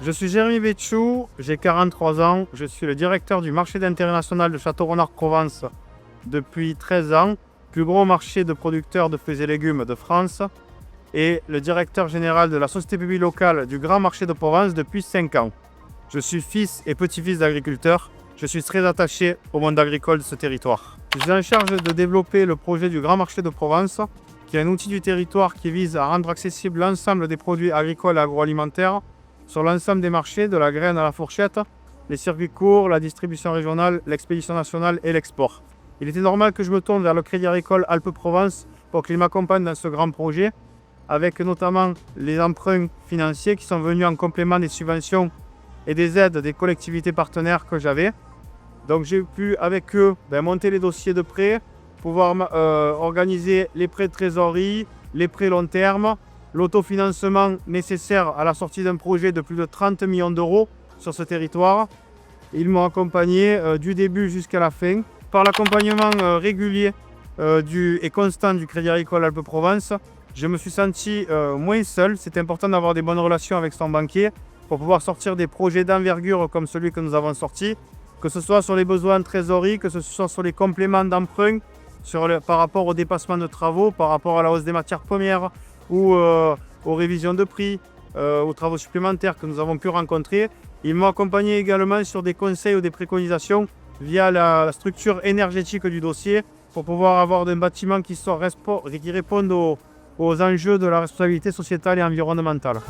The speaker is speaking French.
Je suis Jérémy Béchou, j'ai 43 ans, je suis le directeur du marché d'intérêt national de Château-Renard-Provence depuis 13 ans, plus gros marché de producteurs de fruits et légumes de France, et le directeur général de la société publique locale du Grand Marché de Provence depuis 5 ans. Je suis fils et petit-fils d'agriculteurs, je suis très attaché au monde agricole de ce territoire. Je suis en charge de développer le projet du Grand Marché de Provence, qui est un outil du territoire qui vise à rendre accessible l'ensemble des produits agricoles et agroalimentaires sur l'ensemble des marchés, de la graine à la fourchette, les circuits courts, la distribution régionale, l'expédition nationale et l'export. Il était normal que je me tourne vers le Crédit Agricole Alpes-Provence pour qu'il m'accompagne dans ce grand projet, avec notamment les emprunts financiers qui sont venus en complément des subventions et des aides des collectivités partenaires que j'avais. Donc j'ai pu avec eux monter les dossiers de prêt, pouvoir organiser les prêts de trésorerie, les prêts long terme, l'autofinancement nécessaire à la sortie d'un projet de plus de 30 millions d'euros sur ce territoire. Ils m'ont accompagné du début jusqu'à la fin. Par l'accompagnement régulier et constant du Crédit Agricole Alpes-Provence, je me suis senti moins seul. C'est important d'avoir des bonnes relations avec son banquier pour pouvoir sortir des projets d'envergure comme celui que nous avons sorti, que ce soit sur les besoins de trésorerie, que ce soit sur les compléments d'emprunt, par rapport au dépassement de travaux, par rapport à la hausse des matières premières ou aux révisions de prix, aux travaux supplémentaires que nous avons pu rencontrer. Ils m'ont accompagné également sur des conseils ou des préconisations via la structure énergétique du dossier pour pouvoir avoir un bâtiment qui réponde aux enjeux de la responsabilité sociétale et environnementale.